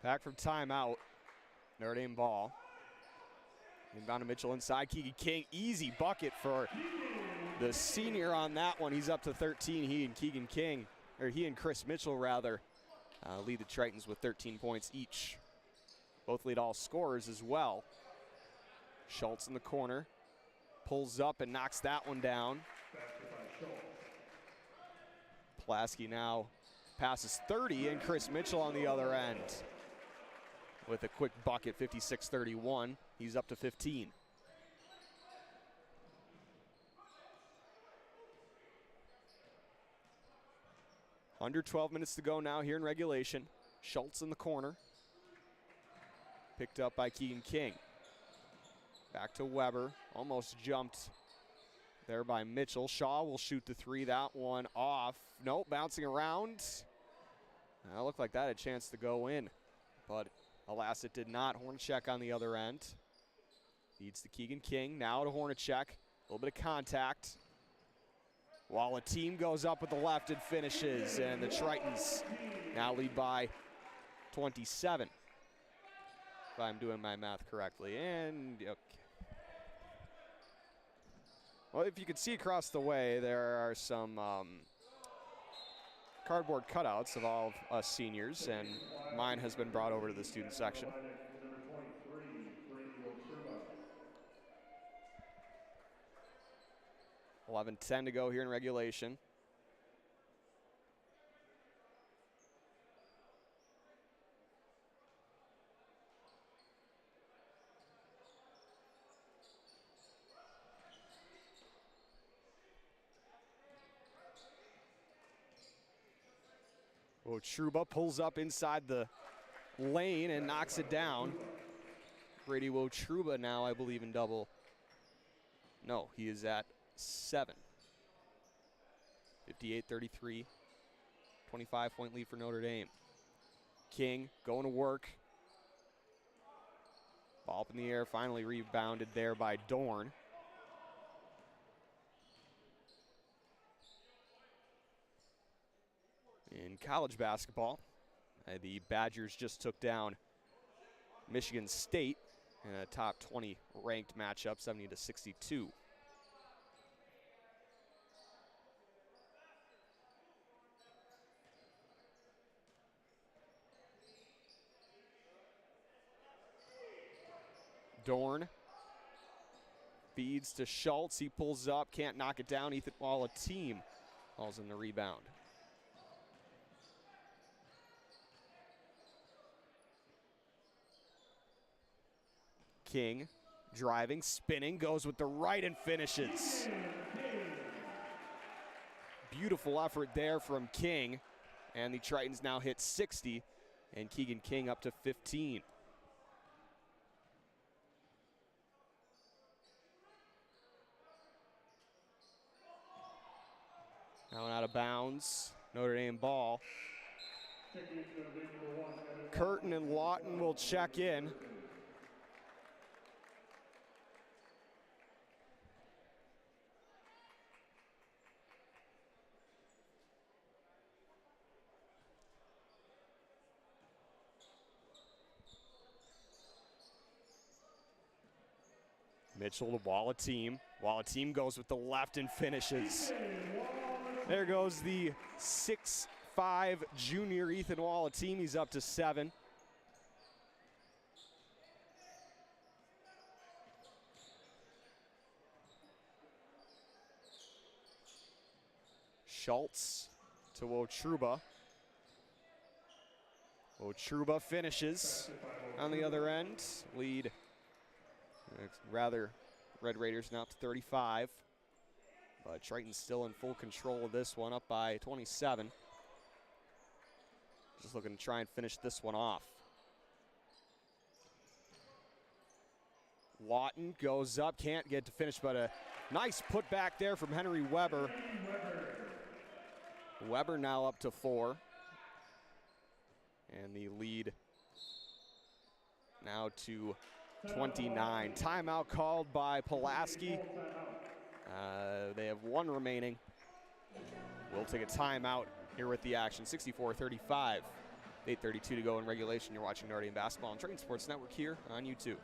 Back from timeout. Notre Dame ball. Inbound to Mitchell inside. Keegan King, easy bucket for the senior on that one. He's up to 13. He and Chris Mitchell rather, lead the Tritons with 13 points each. Both lead all scorers as well. Schultz in the corner. Pulls up and knocks that one down. Pulaski now passes 30, and Chris Mitchell on the other end with a quick bucket, 56-31. He's up to 15. Under 12 minutes to go now here in regulation. Schultz in the corner. Picked up by Keegan King. Back to Weber, almost jumped there by Mitchell. Shaw will shoot the three, that one off. Nope, bouncing around. That looked like that had a chance to go in, but alas, it did not. Hornacek on the other end. Feeds to Keegan King, now to Hornacek. A little bit of contact. While a team goes up with the left and finishes, and the Tritons now lead by 27. If I'm doing my math correctly, and okay. Well, if you can see across the way, there are some cardboard cutouts of all of us seniors, and mine has been brought over to the student section. Number 23, Brady Wiltruba. 11:10 to go here in regulation. Wotruba pulls up inside the lane and knocks it down. Brady Wotruba now, I believe, in double. No, he is at 7. 58-33. 25-point lead for Notre Dame. King going to work. Ball up in the air, finally rebounded there by Dorn. In college basketball, the Badgers just took down Michigan State in a top 20 ranked matchup, 70-62. Dorn feeds to Schultz. He pulls up, can't knock it down. Ethan Wall, a team, falls in the rebound. King Driving, spinning, goes with the right and finishes. Beautiful effort there from King. And the Tritons now hit 60, and Keegan King up to 15. Now out of bounds, Notre Dame ball. Curtin and Lawton will check in. Mitchell to Wallateam. Wallateam goes with the left and finishes. There goes the 6'5" junior Ethan Wallateam. He's up to 7. Schultz to Wotruba. Wotruba finishes on the other end. Lead, rather, Red Raiders now up to 35. But Triton's still in full control of this one, up by 27. Just looking to try and finish this one off. Lawton goes up, can't get to finish, but a nice putback there from Henry Weber. Weber now up to 4. And the lead now to 29. Timeout called by Pulaski. They have 1 remaining. We'll take a timeout here with the action. 64-35, 8:32 to go in regulation. You're watching Notre Dame Basketball on Triton Sports Network here on YouTube.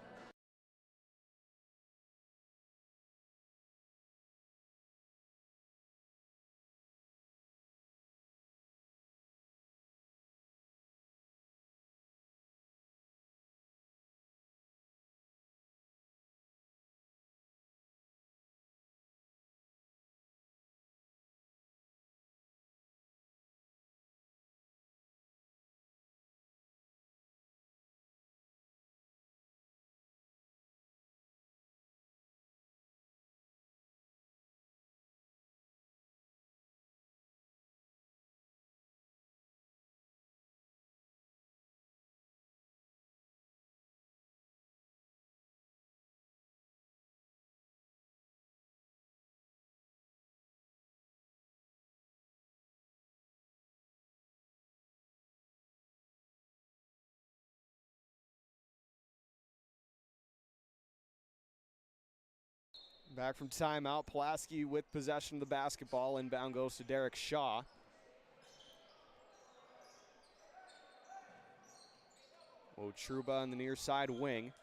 Back from timeout, Pulaski with possession of the basketball. Inbound goes to Derek Shaw. Wotruba on the near side wing.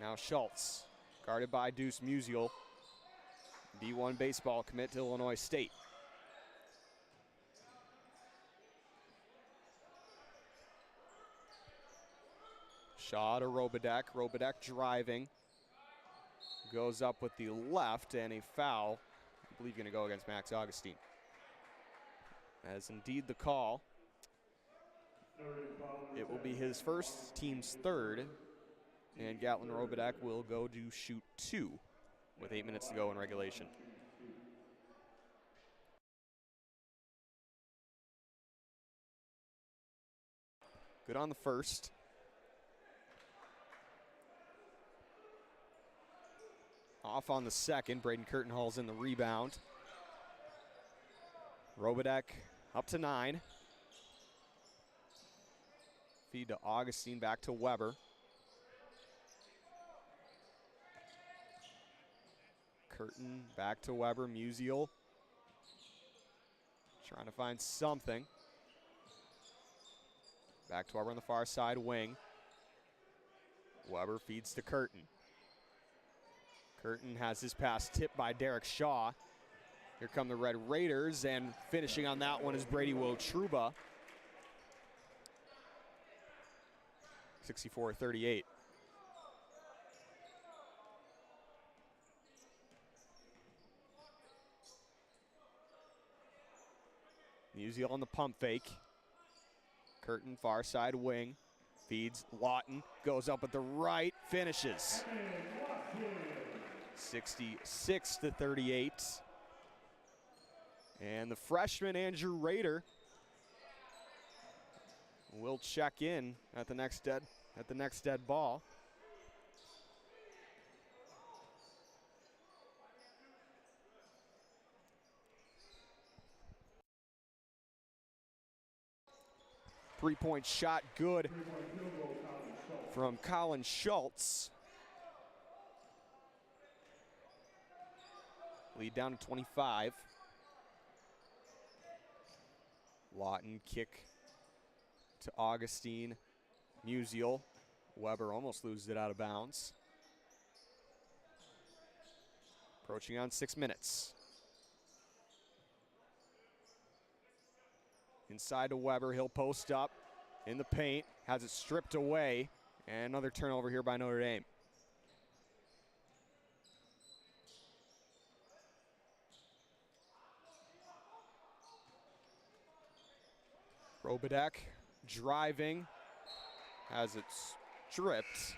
Now Schultz, guarded by Deuce Musial. D1 baseball commit to Illinois State. Shaw to Robidek. Robidek driving. Goes up with the left, and a foul, I believe, going to go against Max Augustine. That is indeed the call. It will be his first, team's third, and Gatlin Robidek will go to shoot 2 with 8 minutes to go in regulation. Good on the first. Off on the second. Braden Curtin hauls in the rebound. Robidek up to 9. Feed to Augustine, back to Weber. Curtin back to Weber. Musial trying to find something. Back to Weber on the far side wing. Weber feeds to Curtin. Curtin has his pass tipped by Derek Shaw. Here come the Red Raiders, and finishing on that one is Brady Wotruba. 64-38. Musial on the pump fake. Curtin far side wing. Feeds Lawton, goes up at the right, finishes. 66-38. And the freshman Andrew Rader will check in at the next dead ball. Three-point shot good from Colin Schultz. Lead down to 25. Lawton kick to Augustine. Musial. Weber almost loses it out of bounds. Approaching on 6 minutes. Inside to Weber, he'll post up in the paint, has it stripped away, and another turnover here by Notre Dame. Robidek driving, has it stripped.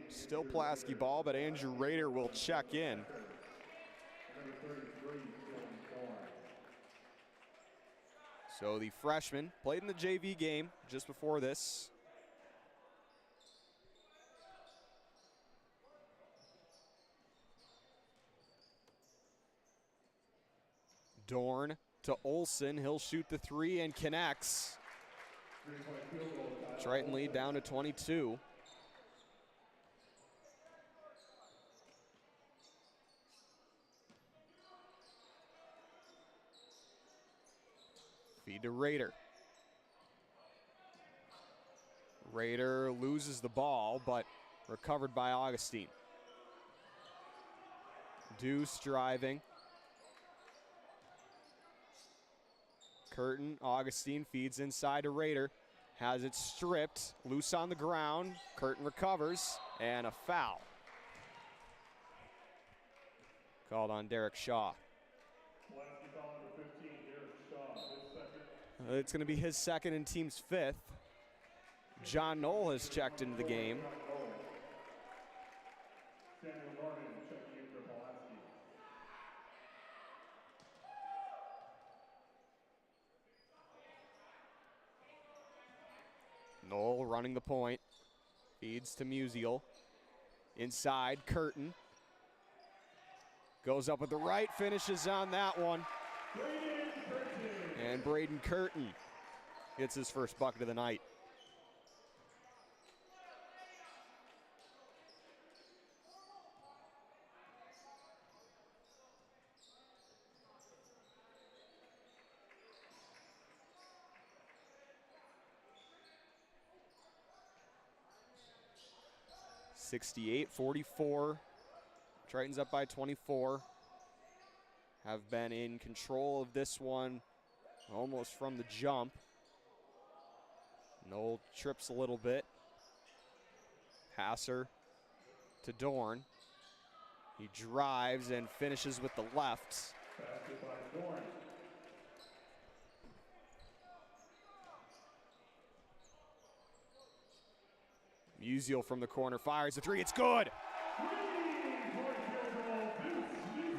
Still Pulaski ball, but Andrew Rader will check in. So the freshman played in the JV game just before this. Dorn to Olsen, he'll shoot the three and connects. Triton lead down to 22. Feed to Rader. Rader loses the ball, but recovered by Augustine. Deuce driving. Curtin, Augustine feeds inside to Rader. Has it stripped, loose on the ground. Curtin recovers, and a foul. Called on Derek Shaw. It's going to be his second and team's fifth. John Knoll has checked into the game. Knoll running the point. Feeds to Musial. Inside, Curtin. Goes up with the right, finishes on that one. And Braden Curtin gets his first bucket of the night. (68-44). Tritons up by 24. Have been in control of this one almost from the jump. Knoll trips a little bit. Passer to Dorn. He drives and finishes with the left. Musial from the corner fires the three. It's good.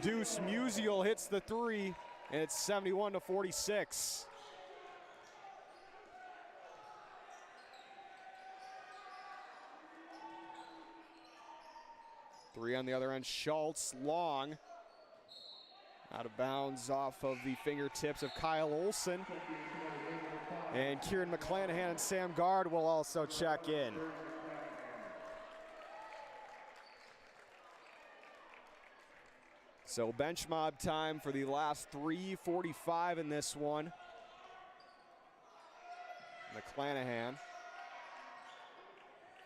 Deuce Musial hits the three, and it's 71-46. Three on the other end. Schultz, long. Out of bounds off of the fingertips of Kyle Olsen. And Kieran McClanahan and Sam Gard will also check in. So bench mob time for the last 3:45 in this one. McClanahan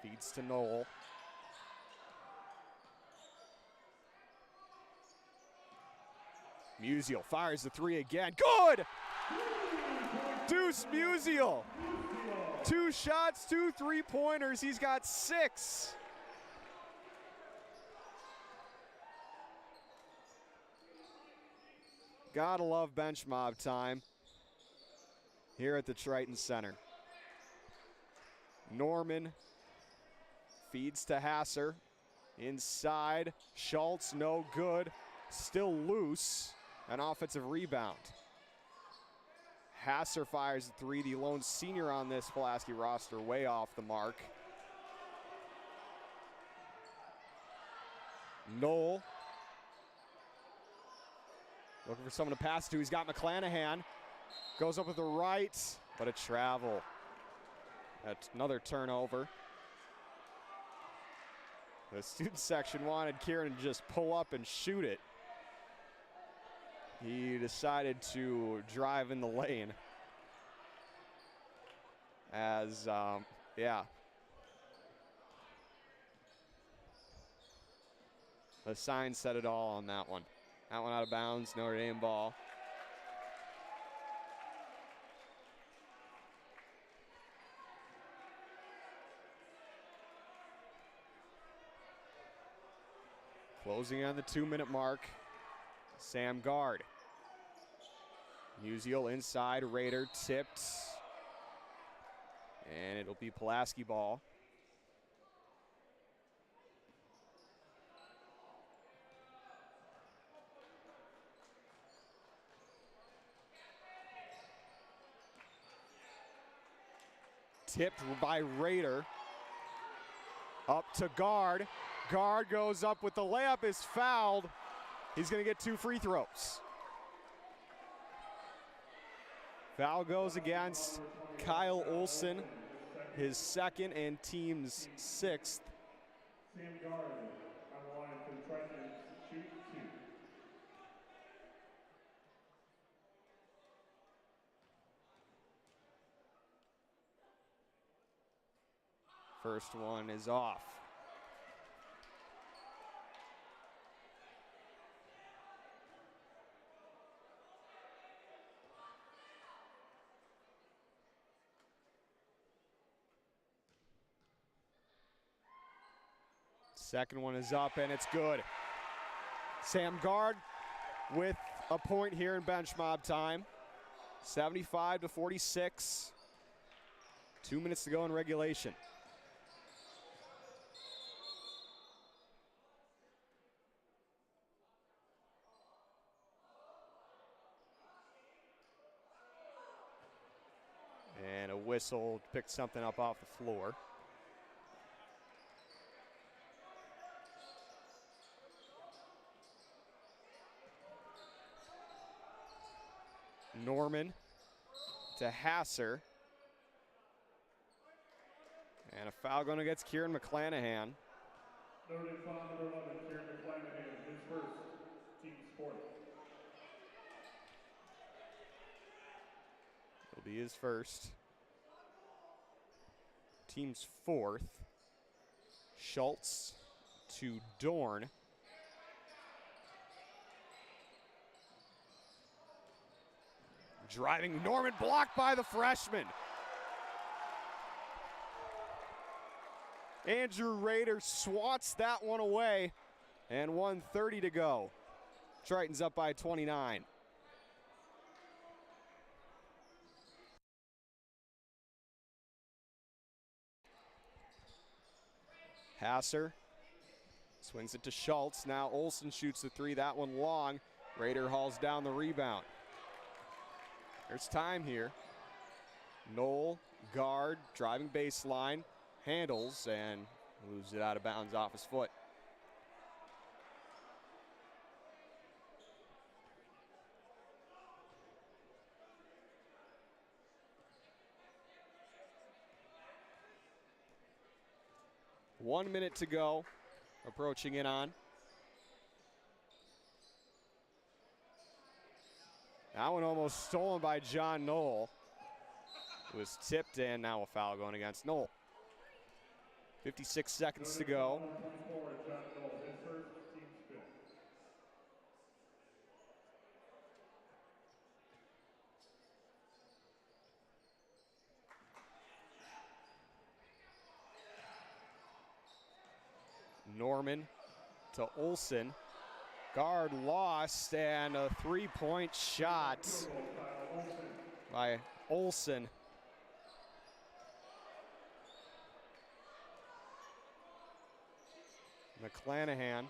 feeds to Knoll. Musial fires the three again. Good! Deuce Musial. 2 shots, 2 3-pointers. He's got 6. Gotta love bench mob time here at the Triton Center. Norman feeds to Hasser. Inside, Schultz, no good. Still loose. An offensive rebound. Hasser fires the three, the lone senior on this Pulaski roster, way off the mark. Knoll looking for someone to pass to. He's got McClanahan. Goes up with the right, but a travel. That's another turnover. The student section wanted Kieran to just pull up and shoot it. He decided to drive in the lane. As, yeah. The sign said it all on that one. That one out of bounds, Notre Dame ball. Closing on the 2-minute mark, Sam Guard. Musial inside, Raider tipped. And it'll be Pulaski ball. Tipped by Raider. Up to Guard. Guard goes up with the layup, is fouled. He's going to get 2 free throws. Foul goes against Kyle Olson, his second and team's 6th. Sam Guard on the line for the Tritons, shoot 2. First one is off. Second one is up, and it's good. Sam Guard with a point here in bench mob time. 75-46. 2 minutes to go in regulation. And a whistle picked something up off the floor. Norman to Hasser. And a foul going against Kieran McClanahan. Notre Dame foul number 11, Kieran McClanahan, his first, team's 4th. It'll be his first. Team's 4th. Schultz to Dorn. Driving Norman, blocked by the freshman. Andrew Raider swats that one away, and 1:30 to go. Tritons up by 29. Hasser swings it to Schultz. Now Olson shoots the 3, that one long. Raider hauls down the rebound. There's time here. Knoll, Guard, driving baseline, handles, and moves it out of bounds off his foot. One minute to go, approaching it on. That one almost stolen by John Knoll. It was tipped, and now a foul going against Knoll. 56 seconds to go. Norman to Olson. Guard lost, and a 3-point shot by Olson. McClanahan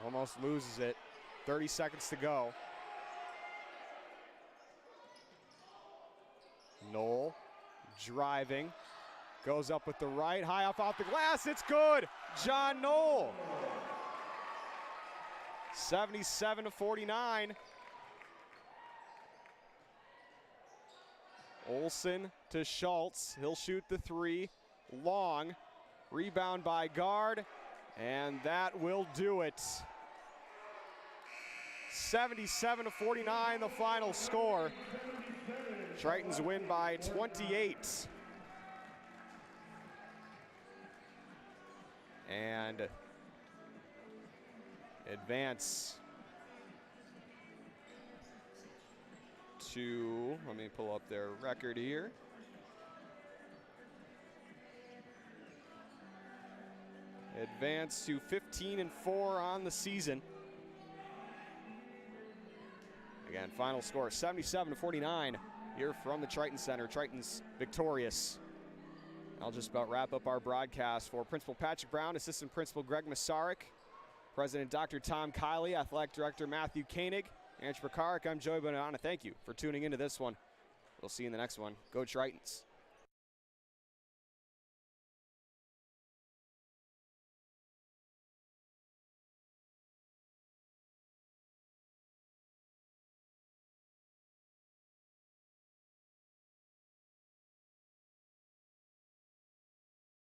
almost loses it. 30 seconds to go. Knoll driving. Goes up with the right. High off the glass. It's good. John Knoll. 77-49. Olsen to Schultz. He'll shoot the three. Long. Rebound by Guard. And that will do it. 77-49, the final score. Tritons win by 28. And advance to, let me pull up their record here. Advance to 15-4 on the season. Again, final score 77-49 here from the Triton Center. Tritons victorious. I'll just about wrap up our broadcast. For Principal Patrick Brown, Assistant Principal Greg Masaryk, President Dr. Tom Kiley, Athletic Director Matthew Koenig, Ange Prakarik, I'm Joey Bonanna. Thank you for tuning into this one. We'll see you in the next one. Go Tritons.